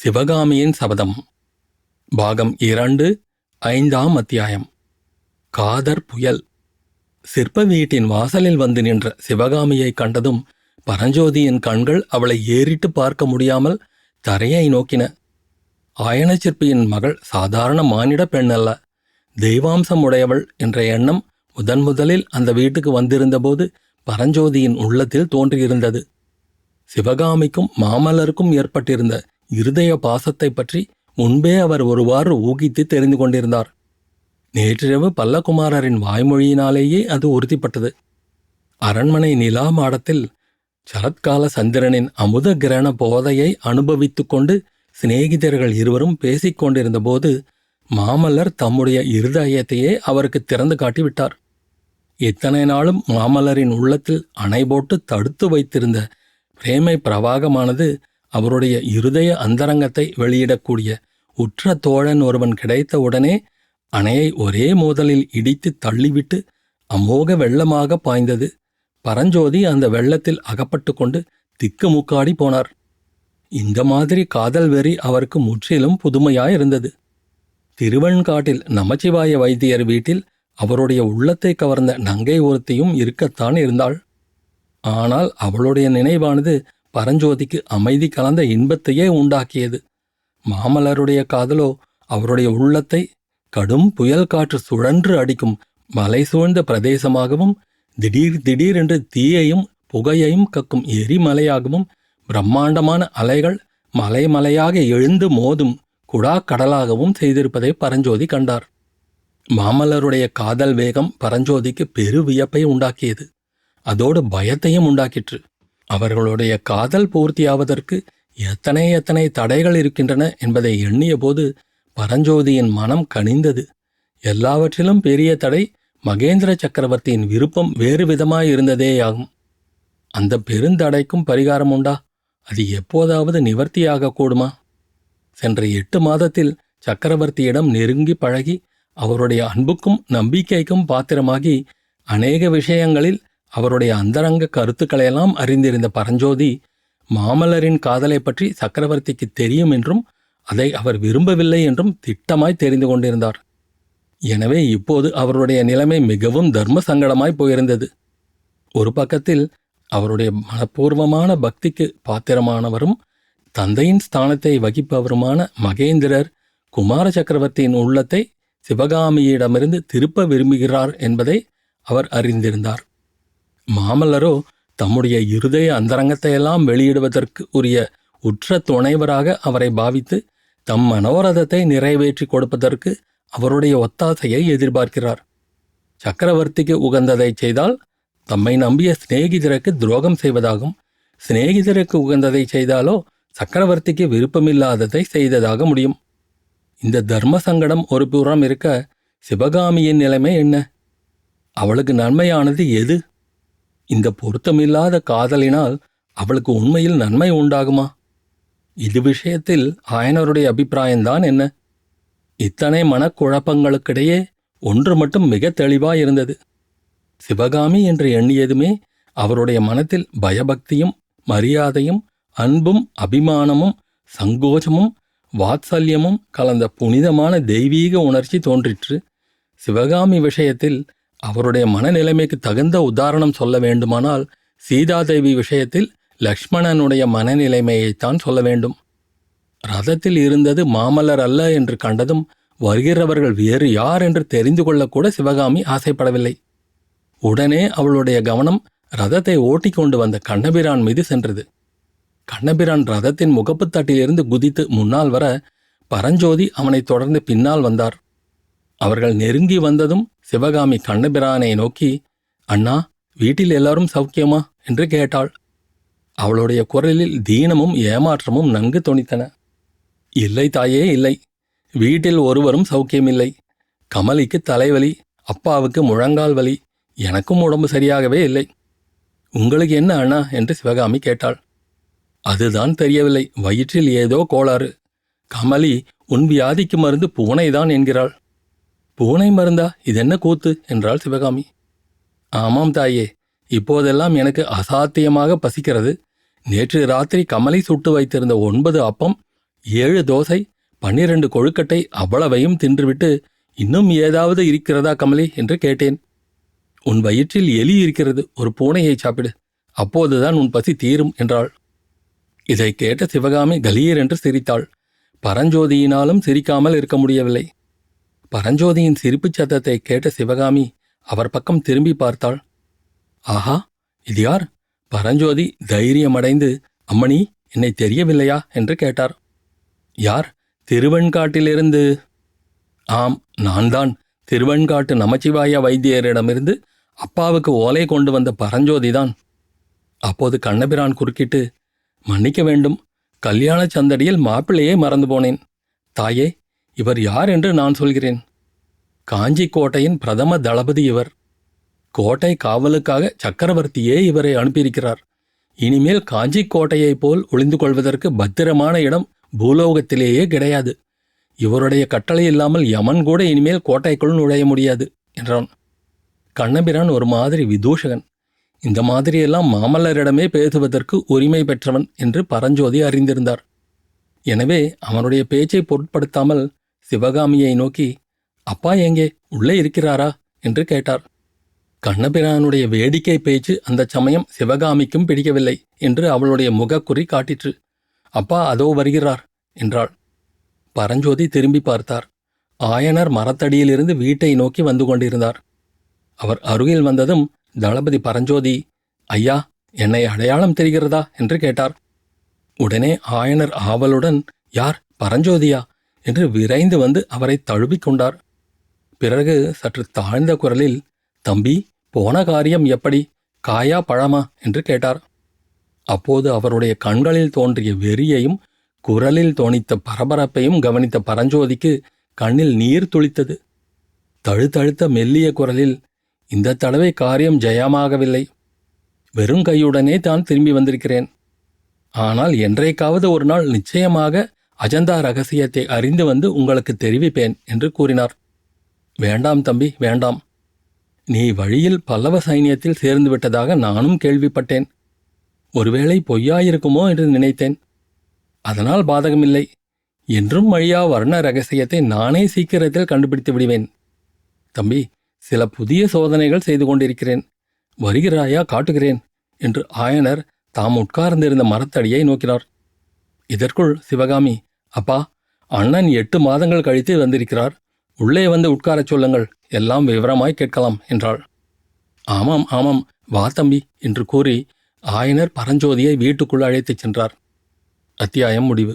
சிவகாமியின் சபதம் பாகம் 2 5ஆம் அத்தியாயம். காதர் புயல். சிற்ப வீட்டின் வாசலில் வந்து நின்ற சிவகாமியை கண்டதும் பரஞ்சோதியின் கண்கள் அவளை ஏறிட்டு பார்க்க முடியாமல் தரையை நோக்கின. ஆயன சிற்பியின் மகள் சாதாரண மானிட பெண்ணல்ல, தெய்வாம்சம் உடையவள் என்ற எண்ணம் முதலில் அந்த வீட்டுக்கு வந்திருந்தபோது பரஞ்சோதியின் உள்ளத்தில் தோன்றியிருந்தது. சிவகாமிக்கும் மாமல்லருக்கும் ஏற்பட்டிருந்த இருதய பாசத்தை பற்றி முன்பே அவர் ஒருவாறு ஊகித்து தெரிந்து கொண்டிருந்தார். நேற்றிரவு பல்லகுமாரரின் வாய்மொழியினாலேயே அது உறுதிப்பட்டது. அரண்மனை நிலா மாடத்தில் சரத்கால சந்திரனின் அமுத கிரண போதையை அனுபவித்துக் கொண்டு சிநேகிதர்கள் இருவரும் பேசிக் கொண்டிருந்தபோது மாமல்லர் தம்முடைய இருதயத்தையே அவருக்கு திறந்து காட்டிவிட்டார். இத்தனை நாளும் மாமல்லரின் உள்ளத்தில் அணை போட்டு தடுத்து வைத்திருந்த பிரேமை பிரவாகமானது அவருடைய இருதய அந்தரங்கத்தை வெளியிடக்கூடிய உற்ற தோழன் ஒருவன் கிடைத்தவுடனே அணையை ஒரே மோதலில் இடித்து தள்ளிவிட்டு அமோக வெள்ளமாக பாய்ந்தது. பரஞ்சோதி அந்த வெள்ளத்தில் அகப்பட்டு கொண்டு திக்குமுக்காடி போனார். இந்த மாதிரி காதல் வெறி அவருக்கு முற்றிலும் புதுமையாயிருந்தது. திருவெண்காட்டில் நமச்சிவாய வைத்தியர் வீட்டில் அவருடைய உள்ளத்தை கவர்ந்த நங்கை ஒருத்தியும் இருக்கத்தான் இருந்தாள். ஆனால் அவளுடைய நினைவானது பரஞ்சோதிக்கு அமைதி கலந்த இன்பத்தையே உண்டாக்கியது. மாமல்லருடைய காதலோ அவருடைய உள்ளத்தை கடும் புயல் காற்று சுழன்று அடிக்கும் மலை சூழ்ந்த பிரதேசமாகவும் திடீரென்று தீயையும் புகையையும் கக்கும் எரிமலையாகவும் பிரம்மாண்டமான அலைகள் மலைமலையாக எழுந்து மோதும் குடாக்கடலாகவும் செய்திருப்பதை பரஞ்சோதி கண்டார். மாமல்லருடைய காதல் வேகம் பரஞ்சோதிக்கு பெரு வியப்பை உண்டாக்கியது. அதோடு பயத்தையும் உண்டாக்கிற்று. அவர்களுடைய காதல் பூர்த்தியாவதற்கு எத்தனை தடைகள் இருக்கின்றன என்பதை எண்ணிய போது பரஞ்சோதியின் மனம் கனிந்தது. எல்லாவற்றிலும் பெரிய தடை மகேந்திர சக்கரவர்த்தியின் விருப்பம் வேறு விதமாயிருந்ததேயாகும். அந்த பெருந்தடைக்கும் பரிகாரம் உண்டா? அது எப்போதாவது நிவர்த்தியாக கூடுமா? சென்ற 8 மாதத்தில் சக்கரவர்த்தியிடம் நெருங்கி பழகி அவருடைய அன்புக்கும் நம்பிக்கைக்கும் பாத்திரமாகி அநேக விஷயங்களில் அவருடைய அந்தரங்க கருத்துக்களையெல்லாம் அறிந்திருந்த பரஞ்சோதி மாமல்லரின் காதலை பற்றி சக்கரவர்த்திக்கு தெரியும் என்றும் அதை அவர் விரும்பவில்லை என்றும் திட்டமாய் தெரிந்து கொண்டிருந்தார். எனவே இப்போது அவருடைய நிலைமை மிகவும் தர்ம சங்கடமாய் போயிருந்தது. ஒரு பக்கத்தில் அவருடைய மனப்பூர்வமான பக்திக்கு பாத்திரமானவரும் தந்தையின் ஸ்தானத்தை வகிப்பவருமான மகேந்திரர் குமார சக்கரவர்த்தியின் உள்ளத்தை சிவகாமியிடமிருந்து திருப்ப விரும்புகிறார் என்பதை அவர் அறிந்திருந்தார். மாமல்லரோ தம்முடைய இருதய அந்தரங்கத்தையெல்லாம் வெளியிடுவதற்கு உரிய உற்ற துணைவராக அவரை பாவித்து தம் மனோரதத்தை நிறைவேற்றி கொடுப்பதற்கு அவருடைய ஒத்தாசையை எதிர்பார்க்கிறார். சக்கரவர்த்திக்கு உகந்ததை செய்தால் தம்மை நம்பிய சிநேகிதருக்கு துரோகம் செய்வதாகும். சிநேகிதருக்கு உகந்ததை செய்தாலோ சக்கரவர்த்திக்கு விருப்பமில்லாததை செய்ததாக முடியும். இந்த தர்ம சங்கடம் ஒரு புறம் இருக்க, சிவகாமியின் நிலைமை என்ன? அவளுக்கு நன்மையானது எது? இந்த பொருத்தமில்லாத காதலினால் அவளுக்கு உண்மையில் நன்மை உண்டாகுமா? இது விஷயத்தில் ஆயனருடைய அபிப்பிராயம்தான் என்ன? இத்தனை மனக்குழப்பங்களுக்கிடையே ஒன்று மட்டும் மிக தெளிவாயிருந்தது. சிவகாமி என்று எண்ணியதுமே அவருடைய மனத்தில் பயபக்தியும் மரியாதையும் அன்பும் அபிமானமும் சங்கோஜமும் வாத்சல்யமும் கலந்த புனிதமான தெய்வீக உணர்ச்சி தோன்றிற்று. சிவகாமி விஷயத்தில் அவருடைய மனநிலைமைக்கு தகுந்த உதாரணம் சொல்ல வேண்டுமானால் சீதாதேவி விஷயத்தில் லக்ஷ்மணனுடைய மனநிலைமையைத்தான் சொல்ல வேண்டும். ரதத்தில் இருந்தது மாமல்லர் அல்ல என்று கண்டதும் வருகிறவர்கள் வேறு யார் என்று தெரிந்து கொள்ளக்கூட சிவகாமி ஆசைப்படவில்லை. உடனே அவளுடைய கவனம் ரதத்தை ஓட்டிக்கொண்டு வந்த கண்ணபிரான் மீது சென்றது. கண்ணபிரான் ரதத்தின் முகப்புத்தட்டிலிருந்து குதித்து முன்னால் வர பரஞ்சோதி அவனை தொடர்ந்து பின்னால் வந்தார். அவர்கள் நெருங்கி வந்ததும் சிவகாமி கண்ணபிரானை நோக்கி, அண்ணா, வீட்டில் எல்லாரும் சௌக்கியமா என்று கேட்டாள். அவளுடைய குரலில் தீனமும் ஏமாற்றமும் நன்கு தொனித்தன. இல்லை தாயே, இல்லை. வீட்டில் ஒருவரும் சௌக்கியமில்லை. கமலிக்கு தலைவலி, அப்பாவுக்கு முழங்கால் வலி, எனக்கும் உடம்பு சரியாகவே இல்லை. உங்களுக்கு என்ன அண்ணா என்று சிவகாமி கேட்டாள். அதுதான் தெரியவில்லை, வயிற்றில் ஏதோ கோளாறு. கமலி உன் வியாதிக்கு மருந்து பூனைதான் என்கிறாள். பூனை மருந்தா? இதென்ன கூத்து என்றாள் சிவகாமி. ஆமாம் தாயே, இப்போதெல்லாம் எனக்கு அசாத்தியமாக பசிக்கிறது. நேற்று ராத்திரி கமலி சுட்டு வைத்திருந்த 9 அப்பம் 7 தோசை, 12 கொழுக்கட்டை அவ்வளவையும் தின்றுவிட்டு, இன்னும் ஏதாவது இருக்கிறதா கமலி என்று கேட்டேன். உன் வயிற்றில் எலி இருக்கிறது, ஒரு பூனையை சாப்பிடு, அப்போதுதான் உன் பசி தீரும் என்றாள். இதை கேட்ட சிவகாமி கலீர் என்று சிரித்தாள். பரஞ்சோதியினாலும் சிரிக்காமல் இருக்க முடியவில்லை. பரஞ்சோதியின் சிரிப்புச் சத்தத்தை கேட்ட சிவகாமி அவர் பக்கம் திரும்பி பார்த்தாள். ஆஹா, இது யார்? பரஞ்சோதி தைரியமடைந்து, அம்மணி, என்னை தெரியவில்லையா என்று கேட்டார். யார்? திருவெண்காட்டிலிருந்து. ஆம், நான்தான். திருவெண்காட்டு நமச்சிவாய வைத்தியரிடமிருந்து அப்பாவுக்கு ஓலை கொண்டு வந்த பரஞ்சோதிதான். அப்போது கண்ணபிரான் குறுக்கிட்டு, மன்னிக்க வேண்டும், கல்யாண சந்தடியில் மாப்பிள்ளையே மறந்து போனேன். தாயே, இவர் யார் என்று நான் சொல்கிறேன். காஞ்சி கோட்டையின் பிரதம தளபதி இவர். கோட்டை காவலுக்காக சக்கரவர்த்தியே இவரை அனுப்பியிருக்கிறார். இனிமேல் காஞ்சி கோட்டையைப் போல் ஒளிந்து கொள்வதற்கு பத்திரமான இடம் பூலோகத்திலேயே கிடையாது. இவருடைய கட்டளை இல்லாமல் யமன் கூட இனிமேல் கோட்டைக்குள் நுழைய முடியாது என்றான். கண்ணபிரான் ஒரு மாதிரி விதூஷகன். இந்த மாதிரியெல்லாம் மாமல்லரிடமே பேசுவதற்கு உரிமை பெற்றவன் என்று பரஞ்சோதி அறிந்திருந்தார். எனவே அவனுடைய பேச்சை பொருட்படுத்தாமல் சிவகாமியை நோக்கி, அப்பா எங்கே, உள்ளே இருக்கிறாரா என்று கேட்டார். கண்ணபிரானுடைய வேடிக்கை பேச்சு அந்த சமயம் சிவகாமிக்கும் பிடிக்கவில்லை என்று அவளுடைய முகக்குறி காட்டிற்று. அப்பா அதோ வருகிறார் என்றாள். பரஞ்சோதி திரும்பி பார்த்தார். ஆயனர் மரத்தடியிலிருந்து வீட்டை நோக்கி வந்து கொண்டிருந்தார். அவர் அருகில் வந்ததும் தளபதி பரஞ்சோதி, ஐயா, என்னை அடையாளம் தெரிகிறதா என்று கேட்டார். உடனே ஆயனர் ஆவலுடன், யார், பரஞ்சோதியா என்று விரைந்து வந்து அவரை தழுவிக்கொண்டார். பிறகு சற்று தாழ்ந்த குரலில், தம்பி, போன காரியம் எப்படி, காயா பழமா என்று கேட்டார். அப்போது அவருடைய கண்களில் தோன்றிய வெறியையும் குரலில் தோணித்த பரபரப்பையும் கவனித்த பரஞ்சோதிக்கு கண்ணில் நீர் துளித்தது. தழுத்தழுத்த மெல்லிய குரலில், இந்த தடவை காரியம் ஜெயமாகவில்லை. வெறும் கையுடனே தான் திரும்பி வந்திருக்கிறேன். ஆனால் என்றைக்காவது ஒரு நாள் நிச்சயமாக அஜந்தா ரகசியத்தை அறிந்து வந்து உங்களுக்கு தெரிவிப்பேன் என்று கூறினார். வேண்டாம் தம்பி, வேண்டாம். நீ வழியில் பல்லவ சைனியத்தில் சேர்ந்து விட்டதாக நானும் கேள்விப்பட்டேன். ஒருவேளை பொய்யாயிருக்குமோ என்று நினைத்தேன். அதனால் பாதகமில்லை. என்றும் வழியா வர்ண ரகசியத்தை நானே சீக்கிரத்தில் கண்டுபிடித்து விடுவேன். தம்பி, சில புதிய சோதனைகள் செய்து கொண்டிருக்கிறேன். வருகிறாயா, காட்டுகிறேன் என்று ஆயனர் தாம் உட்கார்ந்திருந்த மரத்தடியை நோக்கினார். இதற்குள் சிவகாமி, அப்பா, அண்ணன் 8 மாதங்கள் கழித்து வந்திருக்கிறார். உள்ளே வந்து உட்காரச் சொல்லுங்கள், எல்லாம் விவரமாய் கேட்கலாம் என்றாள். ஆமாம் ஆமாம், வா தம்பி என்று கூறி ஆயனர் பரஞ்சோதியை வீட்டுக்குள் அழைத்துச் சென்றார். அத்தியாயம் முடிவு.